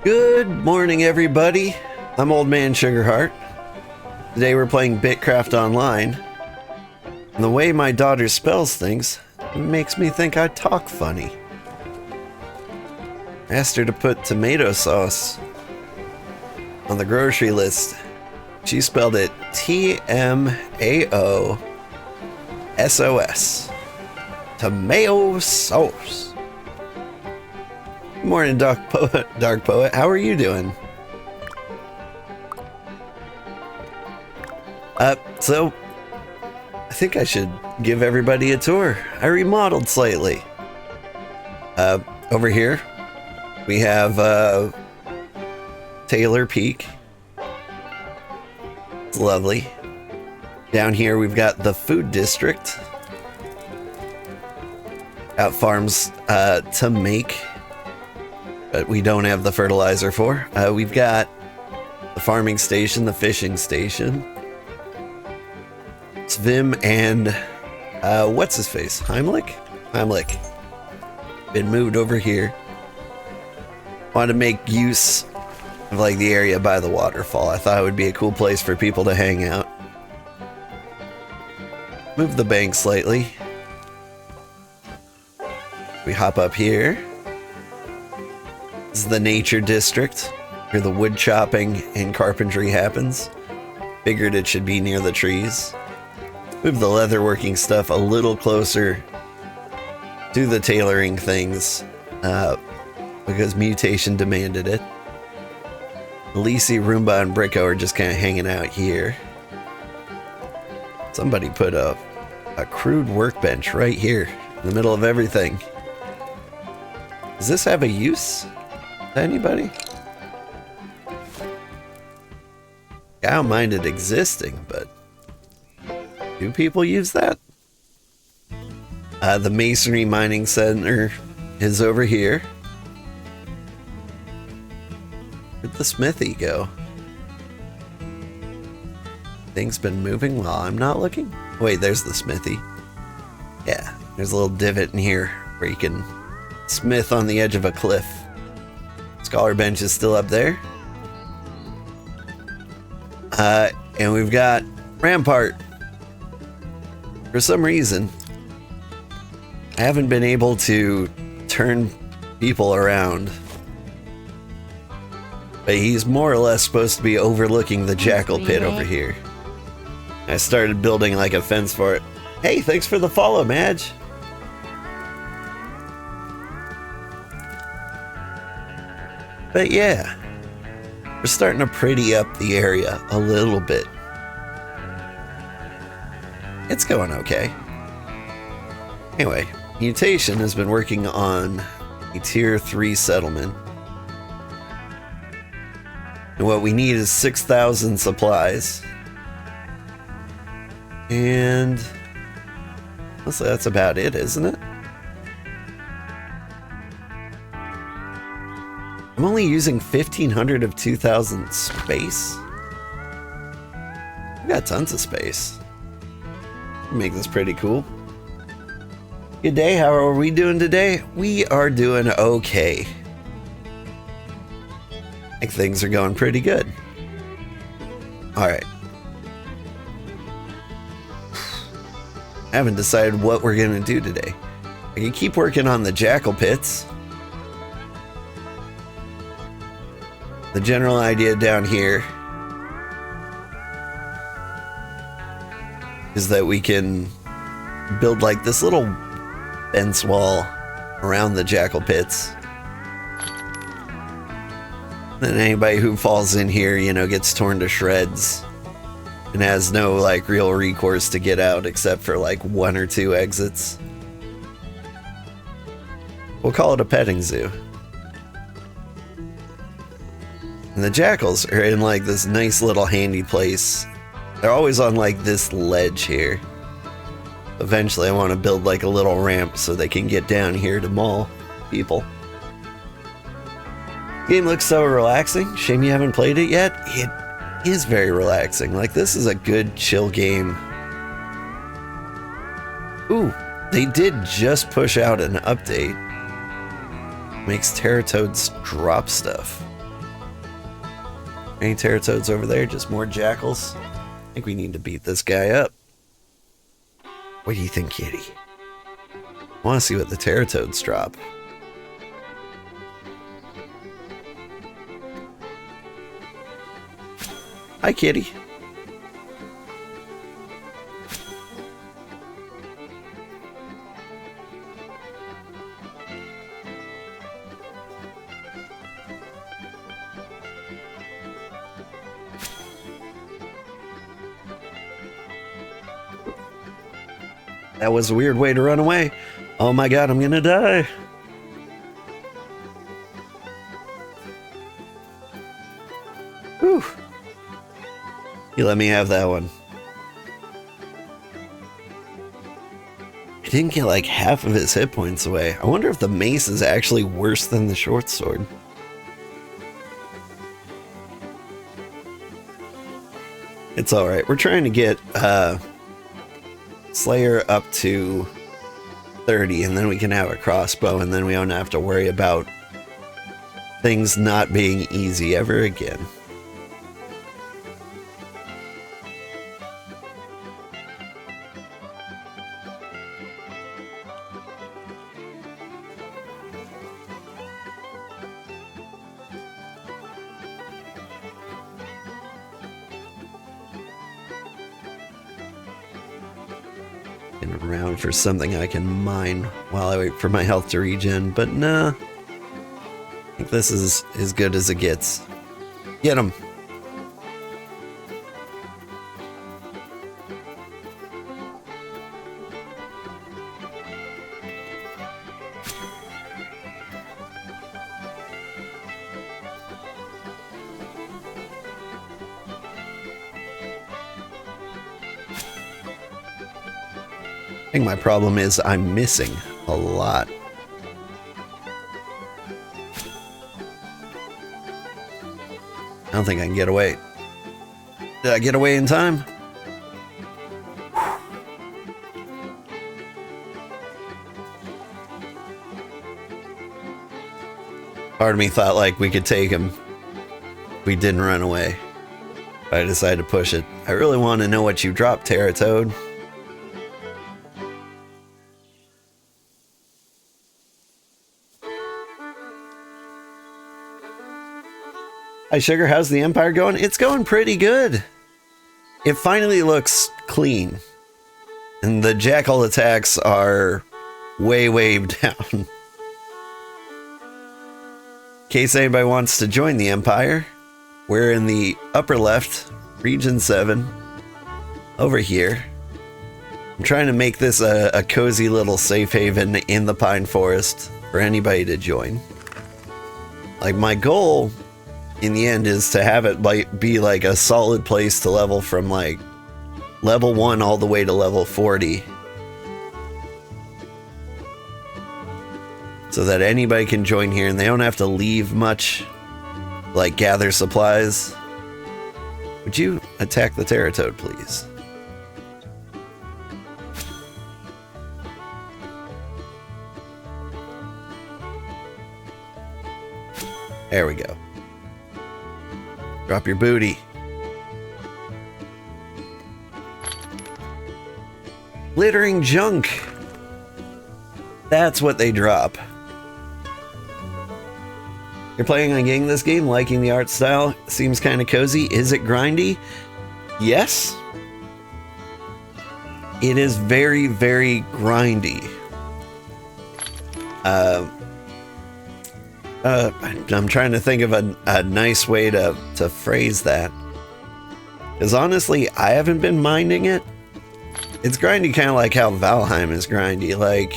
Good morning, everybody. I'm Old Man Sugarheart. Today we're playing BitCraft online. And the way my daughter spells things makes me think I talk funny. I asked her to put tomato sauce on the grocery list. She spelled it T-M-A-O-S-O-S. Tomato sauce. Good morning, Dark Poet. How are you doing? So I think I should give everybody a tour. I remodeled slightly. Over here we have Taylor Peak. It's lovely. Down here we've got the food district. Got farms to make, but we don't have the fertilizer for. We've got the farming station, the fishing station. Svim and what's his face? Heimlich? Heimlich. Been moved over here. Wanted to make use of like the area by the waterfall. I thought it would be a cool place for people to hang out. Move the bank slightly. We hop up here. This is the nature district where the wood chopping and carpentry happens. Figured it should be near the trees. Move the leatherworking stuff a little closer to the tailoring things because Mutation demanded it. Lisi, Roomba, and Bricko are just kind of hanging out here. Somebody put a crude workbench right here in the middle of everything. Does this have a use to anybody? I don't mind it existing, but do people use that? The Masonry Mining Center is over here. Where'd the smithy go? Things been moving while I'm not looking? Wait, there's the smithy. Yeah, there's a little divot in here where you can smith on the edge of a cliff. Scholar bench is still up there. And we've got Rampart. For some reason, I haven't been able to turn people around. But he's more or less supposed to be overlooking the Jakyl pit over here. I started building like a fence for it. Hey, thanks for the follow, Madge. But yeah, we're starting to pretty up the area a little bit. It's going okay. Anyway, Mutation has been working on a tier 3 settlement. And what we need is 6,000 supplies. And honestly, that's about it, isn't it? I'm only using 1,500 of 2,000 space. We got tons of space. Make this pretty cool. Good day, how are we doing today? We are doing okay. I think things are going pretty good. Alright. I haven't decided what we're gonna do today. I can keep working on the Jakyl pits. The general idea down here is that we can build like this little fence wall around the Jakyl pits. Then anybody who falls in here, you know, gets torn to shreds and has no like real recourse to get out except for like 1 or 2 exits. We'll call it a petting zoo. And the Jakyls are in like this nice little handy place. They're always on like this ledge here. Eventually I want to build like a little ramp so they can get down here to maul people. Game looks so relaxing. Shame you haven't played it yet. It is very relaxing. Like, this is a good chill game. Ooh, they did just push out an update. Makes Teratoads drop stuff. Any Terratoads over there? Just more Jakyls? I think we need to beat this guy up. What do you think, kitty? I want to see what the Terratoads drop. Hi, kitty. That was a weird way to run away. Oh my god, I'm gonna die. Whew. You let me have that one. I didn't get like half of his hit points away. I wonder if the mace is actually worse than the short sword. It's alright. We're trying to get Slayer up to 30, and then we can have a crossbow, and then we don't have to worry about things not being easy ever again. Around for something I can mine while I wait for my health to regen, but nah. I think this is as good as it gets. Get him. I think my problem is I'm missing a lot. I don't think I can get away. Did I get away in time? Part of me thought like we could take him. We didn't run away. But I decided to push it. I really want to know what you dropped, Terratoad. Hi, Sugar. How's the Empire going? It's going pretty good. It finally looks clean. And the Jakyl attacks are way down. In case anybody wants to join the Empire, we're in the upper left, Region 7, over here. I'm trying to make this a cozy little safe haven in the Pine Forest for anybody to join. Like, my goal in the end is to have it like be like a solid place to level from like level 1 all the way to level 40, so that anybody can join here and they don't have to leave much, like gather supplies. Would you attack the Terratoad, please? There we go. Drop your booty. Glittering junk. That's what they drop. You're playing on getting this game, liking the art style, seems kind of cozy. Is it grindy? Yes. It is very grindy. I'm trying to think of a nice way to phrase that. Because honestly, I haven't been minding it. It's grindy kind of like how Valheim is grindy. Like,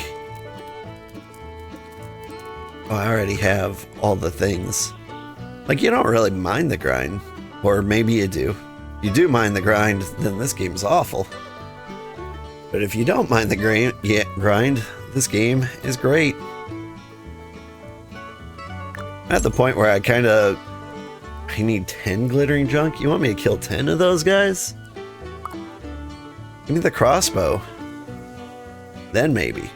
oh, I already have all the things. Like, you don't really mind the grind. Or maybe you do. If you do mind the grind, then this game's awful. But if you don't mind the grind, this game is great. I'm at the point where I need 10 glittering junk. You want me to kill 10 of those guys? Give me the crossbow. Then maybe.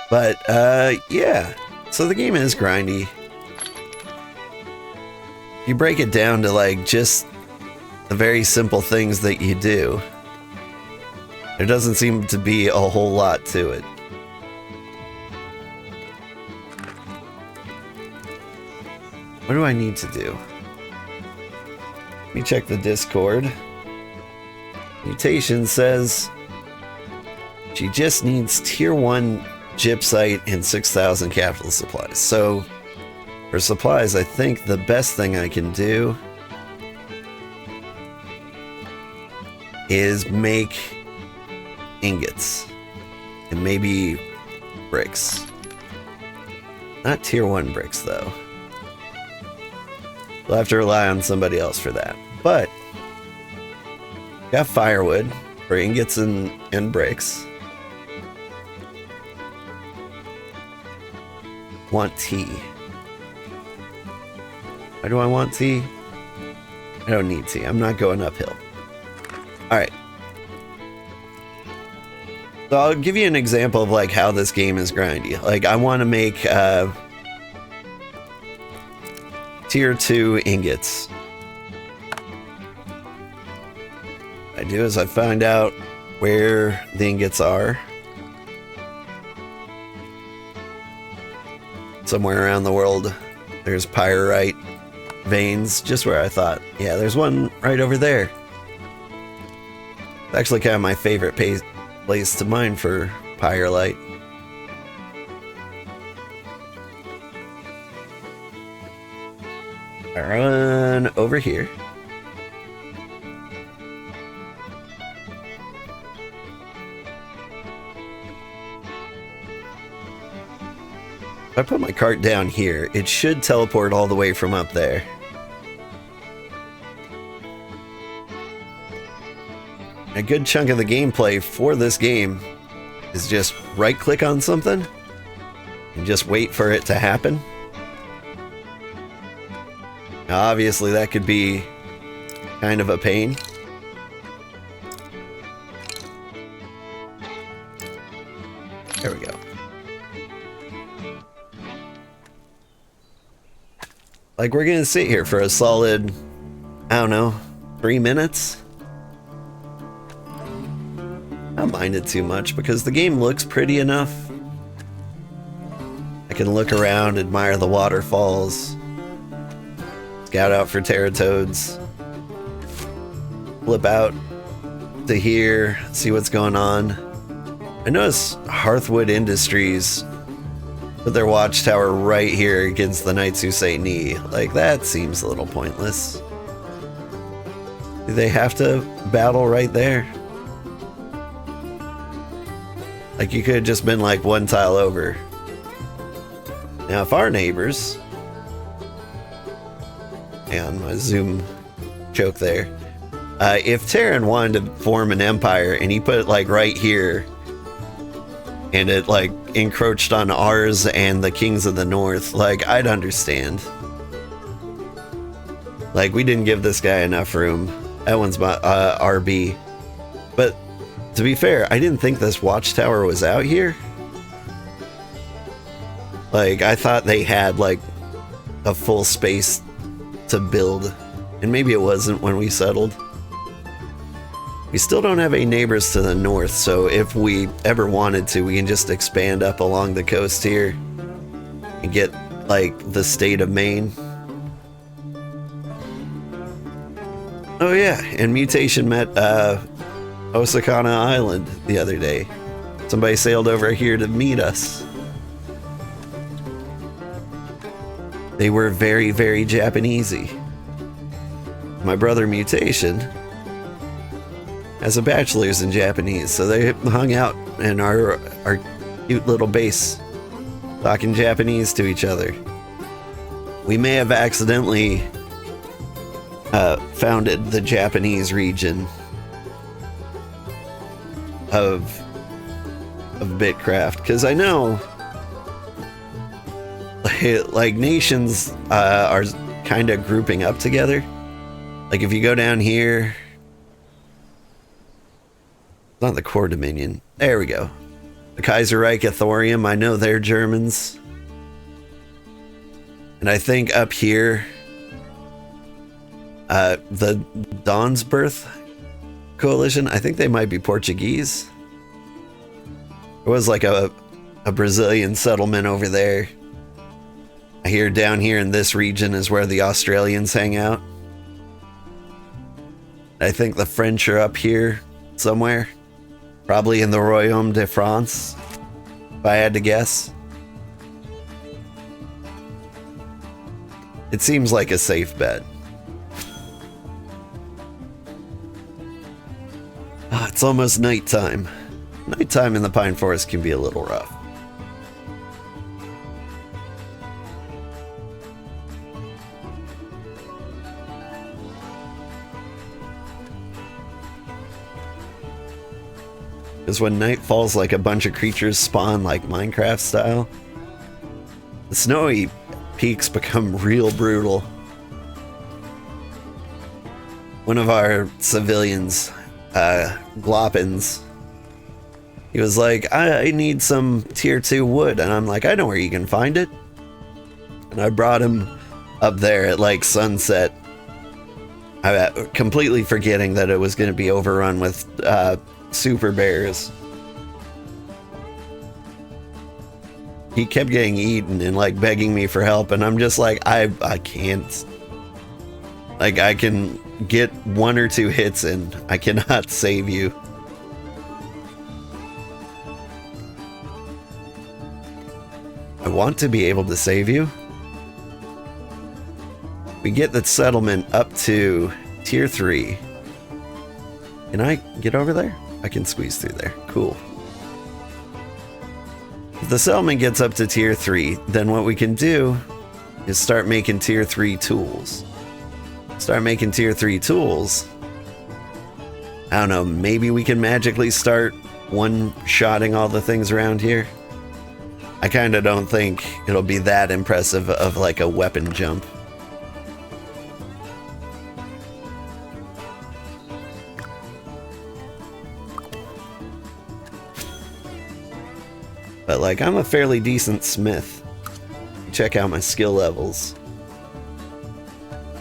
But, yeah. So the game is grindy. You break it down to, like, just the very simple things that you do. There doesn't seem to be a whole lot to it. What do I need to do? Let me check the Discord. Mutation says she just needs tier 1 gypsite and 6,000 capital supplies. So for supplies, I think the best thing I can do is make ingots and maybe bricks. Not tier 1 bricks though. We'll have to rely on somebody else for that. But got firewood for ingots and bricks. Want tea. Why do I want tea? I don't need tea. I'm not going uphill. Alright. So I'll give you an example of like how this game is grindy. Like I want to make tier 2 ingots. What I do is I find out where the ingots are. Somewhere around the world there's pyrite veins, just where I thought. Yeah, there's one right over there. It's actually kind of my favorite place to mine for pyrite. I run over here. If I put my cart down here, it should teleport all the way from up there. A good chunk of the gameplay for this game is just right-click on something and just wait for it to happen. Now, obviously, that could be kind of a pain. There we go. Like, we're gonna sit here for a solid, I don't know, 3 minutes? I don't mind it too much because the game looks pretty enough. I can look around, admire the waterfalls, scout out for teratoads, flip out to here, see what's going on. I notice Hearthwood Industries put their watchtower right here against the Knights Who Say Knee. Like, that seems a little pointless. Do they have to battle right there? Like, you could have just been like one tile over. Now, if our neighbors... And my zoom joke there. If Terran wanted to form an empire and he put it like right here, and it like encroached on ours and the kings of the north, like, I'd understand. Like, we didn't give this guy enough room. That one's my RB. But to be fair, I didn't think this watchtower was out here. Like, I thought they had like a full space to build, and maybe it wasn't when we settled. We still don't have any neighbors to the north, so if we ever wanted to, we can just expand up along the coast here and get like the state of Maine. Oh yeah, and Mutation met Osakana Island the other day. Somebody sailed over here to meet us. They were very, very Japanesey. My brother Mutation has a bachelor's in Japanese, so they hung out in our cute little base, talking Japanese to each other. We may have accidentally founded the Japanese region of BitCraft, because I know like nations are kind of grouping up together. Like if you go down here, not the core dominion, there we go. The Kaiserreich Thorium, I know they're Germans. And I think up here, the Dawnsbirth Coalition, I think they might be Portuguese. There was like a Brazilian settlement over there. I hear down here in this region is where the Australians hang out. I think the French are up here somewhere. Probably in the Royaume de France, if I had to guess. It seems like a safe bet. Ah, it's almost nighttime. Nighttime in the pine forest can be a little rough. Because when night falls, like a bunch of creatures spawn like Minecraft style. The snowy peaks become real brutal. One of our civilians, Gloppins, he was like, I need some tier 2 wood. And I'm like, I know where you can find it. And I brought him up there at like sunset. Completely forgetting that it was going to be overrun with super bears. He kept getting eaten and like begging me for help, and I'm just like, I can't. Like, I can get 1 or 2 hits in. I cannot save you. I want to be able to save you. We get the settlement up to tier 3. Can I get over there? I can squeeze through there. Cool. If the settlement gets up to tier 3, then what we can do is start making tier 3 tools. Start making tier 3 tools. I don't know, maybe we can magically start one-shotting all the things around here. I kind of don't think it'll be that impressive of like a weapon jump. But like, I'm a fairly decent smith. Check out my skill levels.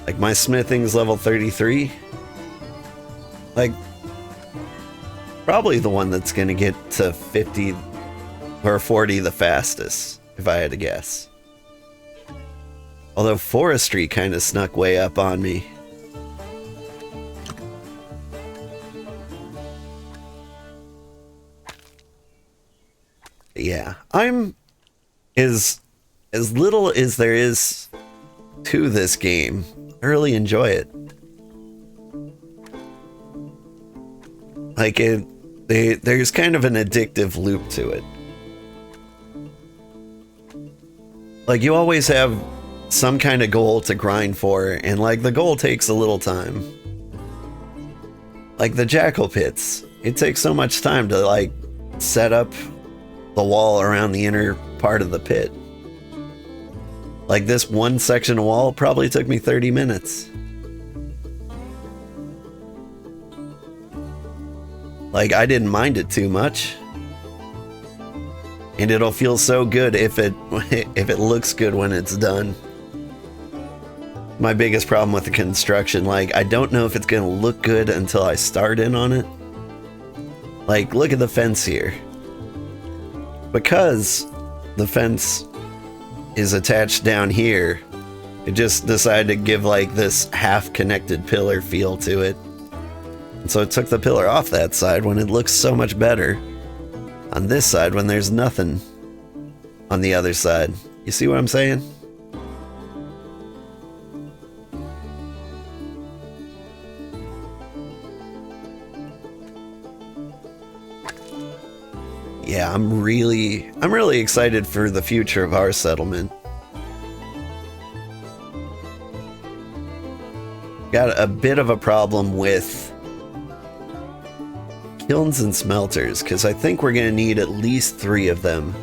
Like, my smithing's level 33. Like, probably the one that's gonna get to 50 or 40 the fastest, if I had to guess. Although forestry kind of snuck way up on me. Yeah, I'm as little as there is to this game. I really enjoy it. Like, there's kind of an addictive loop to it. Like, you always have some kind of goal to grind for, and like, the goal takes a little time. Like the Jakyl pits, it takes so much time to like set up the wall around the inner part of the pit. Like, this one section of wall probably took me 30 minutes. Like, I didn't mind it too much. And it'll feel so good if it looks good when it's done. My biggest problem with the construction, like, I don't know if it's gonna look good until I start in on it. Like, look at the fence here. Because the fence is attached down here, it just decided to give like this half-connected pillar feel to it. And so it took the pillar off that side when it looks so much better on this side when there's nothing on the other side. You see what I'm saying? Yeah, I'm really excited for the future of our settlement. Got a bit of a problem with kilns and smelters, because I think we're going to need at least 3 of them.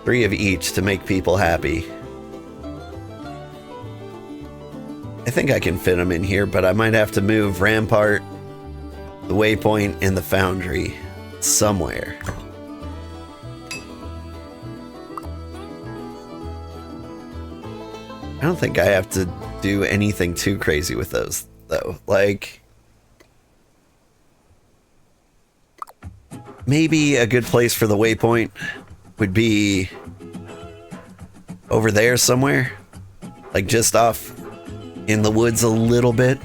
3 of each to make people happy. I think I can fit them in here, but I might have to move Rampart, the Waypoint, and the Foundry somewhere. I don't think I have to do anything too crazy with those, though. Like, maybe a good place for the waypoint would be over there somewhere. Like, just off in the woods a little bit.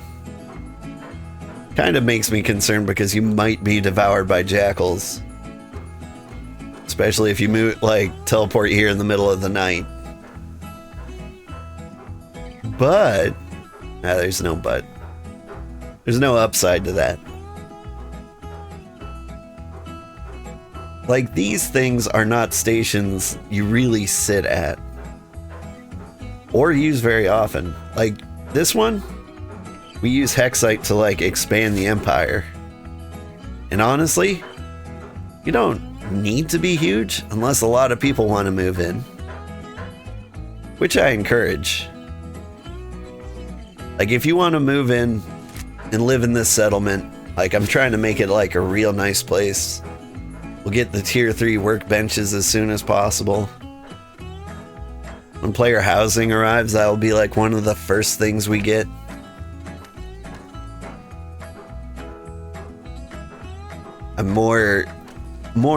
Kind of makes me concerned because you might be devoured by jackals. Especially if you move, like, teleport here in the middle of the night. But, there's no but. There's no upside to that. Like, these things are not stations you really sit at. Or use very often. Like, this one, we use Hexite to, like, expand the Empire. And honestly, you don't need to be huge unless a lot of people want to move in. Which I encourage. Like, if you want to move in and live in this settlement, like, I'm trying to make it like a real nice place. We'll get the tier 3 workbenches as soon as possible. When player housing arrives, that'll be like one of the first things we get. I'm more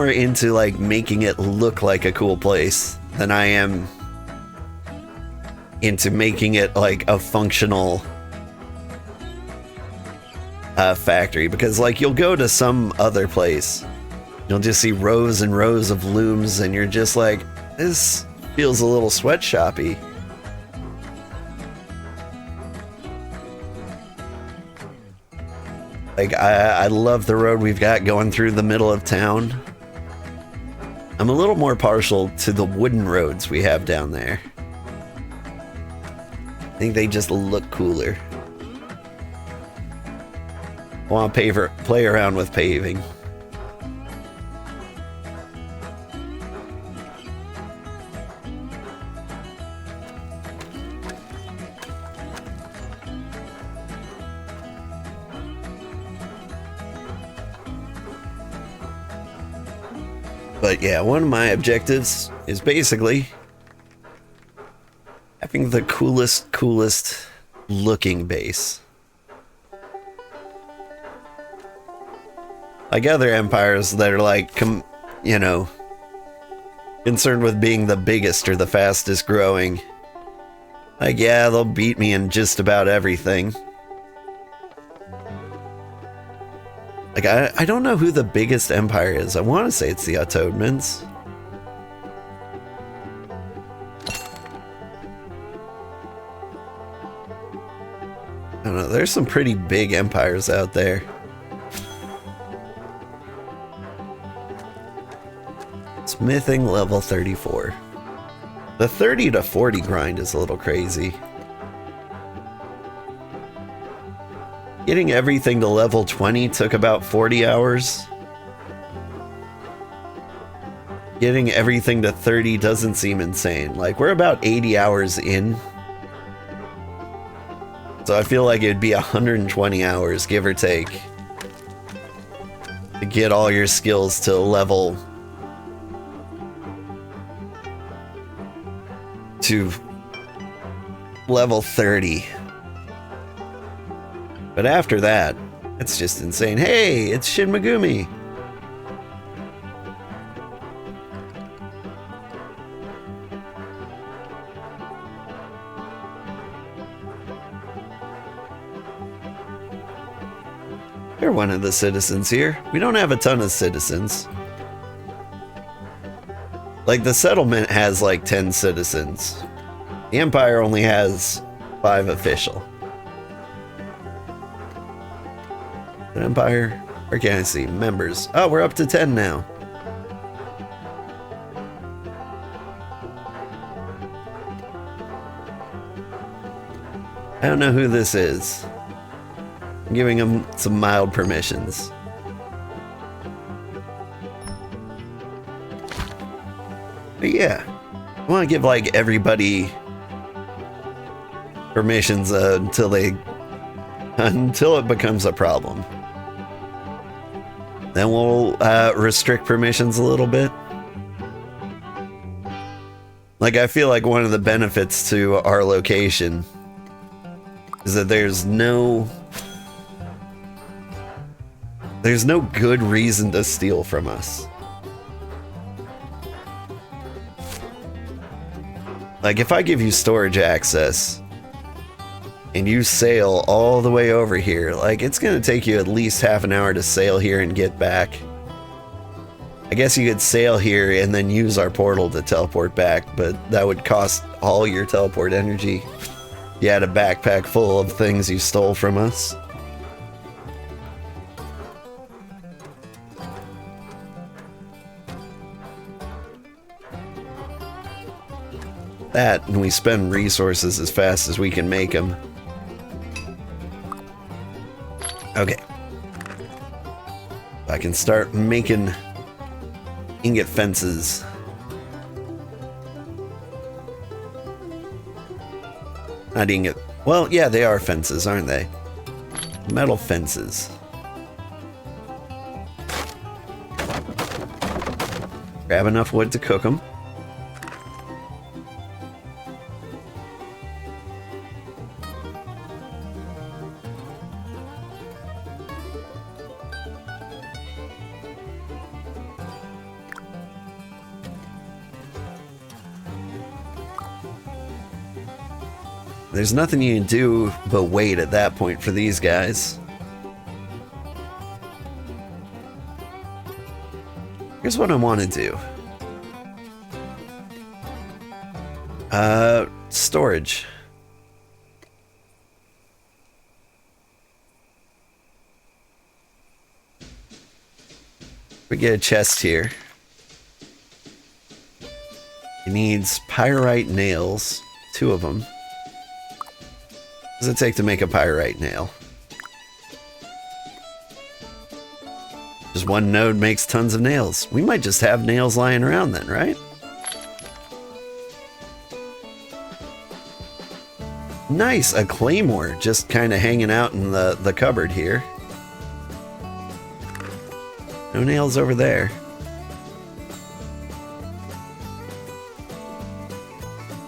into like making it look like a cool place than I am into making it like a functional factory, because like you'll go to some other place, you'll just see rows and rows of looms and you're just like, this feels a little sweatshoppy. Like, I love the road we've got going through the middle of town. I'm a little more partial to the wooden roads we have down there. I think they just look cooler. I want to play around with paving. But yeah, one of my objectives is basically having the coolest looking base. Like other empires that are like, you know, concerned with being the biggest or the fastest growing. Like, yeah, they'll beat me in just about everything. Like, I don't know who the biggest empire is. I want to say it's the Ottomans. I don't know. There's some pretty big empires out there. Smithing level 34. The 30 to 40 grind is a little crazy. Getting everything to level 20 took about 40 hours. Getting everything to 30 doesn't seem insane. Like, we're about 80 hours in. So I feel like it'd be 120 hours, give or take, to get all your skills to level to level 30. But after that, it's just insane. Hey, it's Shin Megumi. You're one of the citizens here. We don't have a ton of citizens. Like, the settlement has like 10 citizens. The Empire only has 5 official. The Empire, where can I see? Members. Oh, we're up to 10 now. I don't know who this is. I'm giving him some mild permissions. But yeah, I want to give like everybody permissions until it becomes a problem. Then we'll restrict permissions a little bit. Like, I feel like one of the benefits to our location is that there's no good reason to steal from us. Like, if I give you storage access and you sail all the way over here, like, it's gonna take you at least half an hour to sail here and get back. I guess you could sail here and then use our portal to teleport back, but that would cost all your teleport energy. You had a backpack full of things you stole from us. That, and we spend resources as fast as we can make them. Okay. I can start making ingot fences. Not ingot. Well, yeah, they are fences, aren't they? Metal fences. Grab enough wood to cook them. There's nothing you can do but wait at that point for these guys. Here's what I want to do. Storage. We get a chest here. It needs pyrite nails, 2 of them. What does it take to make a pyrite nail? Just 1 node makes tons of nails. We might just have nails lying around then, right? Nice, a claymore just kind of hanging out in the cupboard here. No nails over there.